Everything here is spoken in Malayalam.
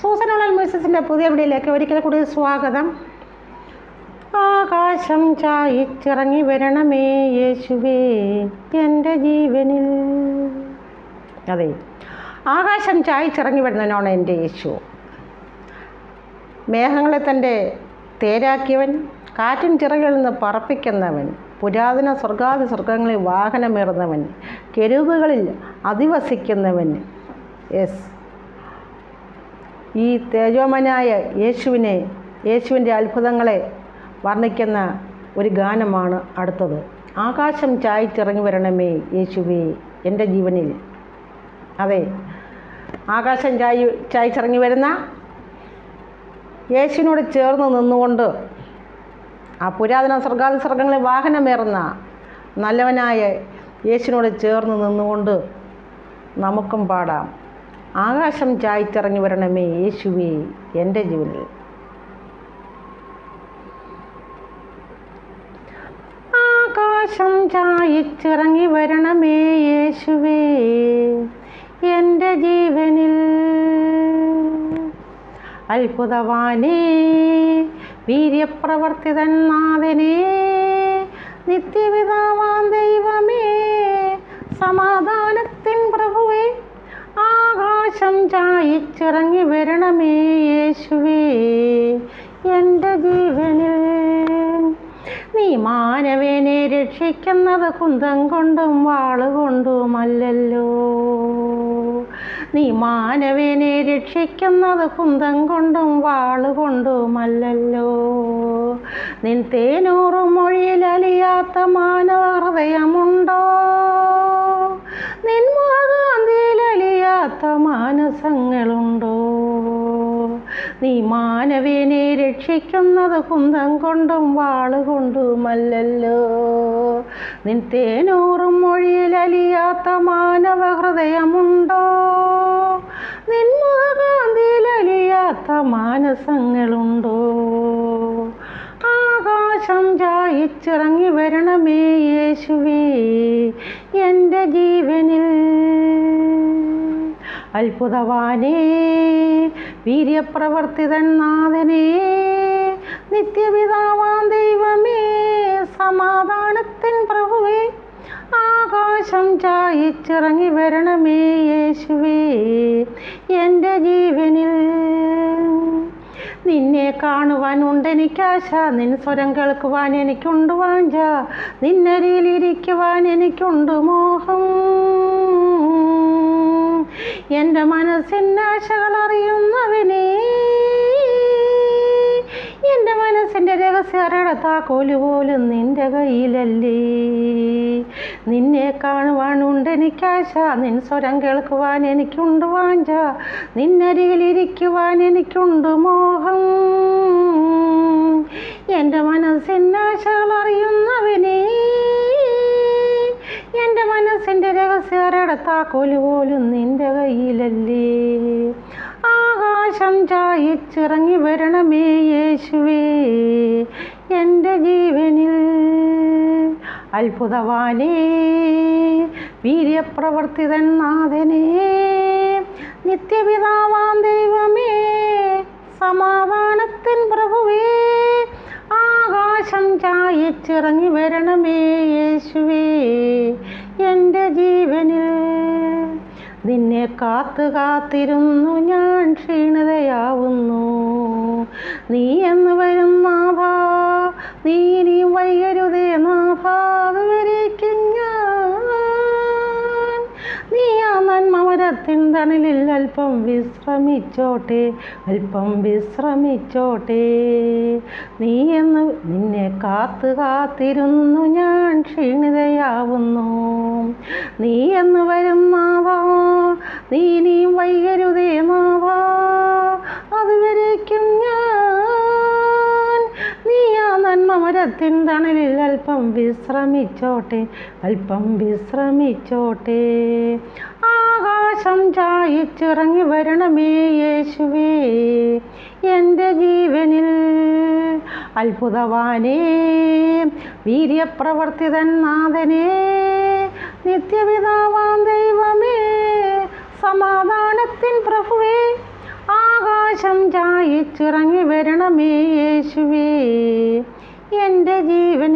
സൂസനുള്ള മ്യൂസിക്സിൻ്റെ പുതിയ വീഡിയോയിലേക്ക് ഒരിക്കൽ കൂടി സ്വാഗതം. ആകാശം ചായിച്ചിറങ്ങി വരണമേ യേശുവേ എൻ്റെ ജീവനിൽ. അതെ, ആകാശം ചായിച്ചിറങ്ങി വരുന്നവനാണ് എൻ്റെ യേശു. മേഘങ്ങളെ തൻ്റെ തേരാക്കിയവൻ, കാറ്റിൻ ചിറകളിൽ നിന്ന് പറപ്പിക്കുന്നവൻ, പുരാതന സ്വർഗാദി സ്വർഗങ്ങളിൽ വാഹനമേറുന്നവൻ, കെരൂബുകളിൽ അധിവസിക്കുന്നവൻ. ഈ തേജോമനായ യേശുവിൻ്റെ അത്ഭുതങ്ങളെ വർണ്ണിക്കുന്ന ഒരു ഗാനമാണ് അടുത്തത്. ആകാശം ചായിച്ചിറങ്ങി വരണമേ യേശുവേ എൻ്റെ ജീവനിൽ. അതെ, ആകാശം ചായിച്ചിറങ്ങി വരുന്ന യേശുവിനോട് ചേർന്ന് നിന്നുകൊണ്ട് ആ പുരാതന സ്വർഗാദി സ്വർഗങ്ങളിൽ വാഹനമേറുന്ന നല്ലവനായ യേശുവിനോട് ചേർന്ന് നിന്നുകൊണ്ട് നമുക്കും പാടാം. ആകാശം ചായിച്ചിറങ്ങി വരണമേ യേശുവേ എൻ്റെ ജീവനിൽ. ആകാശം ചായിച്ചിറങ്ങി വരണമേ യേശുവേ എൻ്റെ ജീവനിൽ. അത്ഭുതവാനേ, വീര്യപ്രവർത്തിതൻ നാഥനേ, നിത്യപിതാവാം ദൈവമേ, സമാധാനത്തിൻ പ്രഭുവേ, ആകാശം ചായിച്ചിറങ്ങി വരണമേ യേശുവേ എൻ്റെ ജീവനിൽ. നീ മാനവനെ രക്ഷിക്കുന്നത് കുന്തം കൊണ്ടും വാളുകൊണ്ടുമല്ലല്ലോ. നീ മാനവനെ രക്ഷിക്കുന്നത് കുന്തം കൊണ്ടും വാളുകൊണ്ടുമല്ലല്ലോ. നിൻ തേനൂറും മൊഴിയിൽ അലിയാത്ത മാനവ ഹൃദയമുണ്ടോ? നിൻ മുഖകാന്തിയിൽ അലിയാത്ത മാനസങ്ങളുണ്ടോ? നീ മാനവനെ രക്ഷിക്കുന്നത് കുന്തം കൊണ്ടും വാളുകൊണ്ടുമല്ലല്ലോ. നിൻ തേനൂറും മൊഴിയിൽ അലിയാത്ത മാനവ ഹൃദയമുണ്ടോ? നിൻ മുഖകാന്തിയിൽ അലിയാത്ത മാനസങ്ങളുണ്ടോ? ആകാശം ചായിച്ചിറങ്ങി വരണമേ യേശുവേ എൻ്റെ ജീവനിൽ. അത്ഭുതവാനേ, വീര്യപ്രവർത്തിതൻ നാഥനേ, നിത്യപിതാവാം ദൈവമേ, സമാധാനത്തിൻ പ്രഭുവേ, ആകാശം ചായിച്ചിറങ്ങി വരണമേ യേശുവേ എൻ്റെ ജീവനിൽ. നിന്നെ കാണുവാൻ ഉണ്ടെനിക്കാശ, നിൻ സ്വരം കേൾക്കുവാൻ എനിക്കുണ്ട് വാഞ്ച, നിന്നരിയിലിരിക്കുവാൻ എനിക്കുണ്ട് മോഹം. എൻ്റെ മനസ്സിൻ്റെ ആശകൾ അറിയുന്നവനേ, എൻ്റെ മനസ്സിൻ്റെ രഹസ്യരുടെ താക്കോല് പോലും നിൻ്റെ കയ്യിലല്ലേ. നിന്നെ കാണുവാൻ ഉണ്ടെനിക്കാശ, നിൻ സ്വരം കേൾക്കുവാൻ എനിക്കുണ്ട് വാഞ്ച, നിന്നരികിലിരിക്കുവാൻ എനിക്കുണ്ട് മോഹം. എൻ്റെ മനസ്സിൻ്റെ ആശകൾ അറിയുന്നവനേ, എൻ്റെ മനസ്സിൻ്റെ രഹസ്യരുടെ താക്കോല് പോലും നിൻ്റെ കയ്യിലല്ലേ. ആകാശം ചായിച്ചിറങ്ങി വരണമേ യേശുവേ എൻ്റെ ജീവനിൽ. അത്ഭുതവാനേ, വീര്യപ്രവർത്തിതൻ നാഥനേ, നിത്യപിതാവാം ദൈവമേ, സമാധാനത്തിൻ പ്രഭുവേ, ആകാശം ചായിച്ചിറങ്ങി വരണമേ യേശുവേ എൻ്റെ ജീവനിൽ. നിന്നെ കാത്തിരുന്നു ഞാൻ ക്ഷീണിതയാവുന്നു. നീ എന്ന് വരും നാഥ, നീ ഇനിയും വൈകരുതേ നാഥ, അതുവരേക്കും ഞാൻ നീ ആ നന്മമരത്തിൻ തണലിൽ അല്പം വിശ്രമിച്ചോട്ടെ, അല്പം വിശ്രമിച്ചോട്ടെ. നിന്നെ കാത്തിരുന്നു ഞാൻ ക്ഷീണിതയാവുന്നു. നീ എന്ന് വരും നാഥ, നീ ഇനിയും വൈകരുതേ നാഥ, അതുവരേക്കും ഞാൻ നീ ആ നന്മമരത്തിൻ തണലിൽ അല്പം വിശ്രമിച്ചോട്ടെ, അല്പം വിശ്രമിച്ചോട്ടെ. ആകാശം ചായിച്ചിറങ്ങി വരണമേ യേശുവേ എൻ്റെ ജീവനിൽ. അത്ഭുതവാനേ, വീര്യപ്രവർത്തിതൻ നാഥനേ, നിത്യപിതാവാം ദൈവമേ, സമാധാനത്തിൻ പ്രഭുവേ, ആകാശ ആകാശം ചായിച്ചിറങ്ങി വരണമേ യേശുവേ. എൻ്റെ ജീവൻ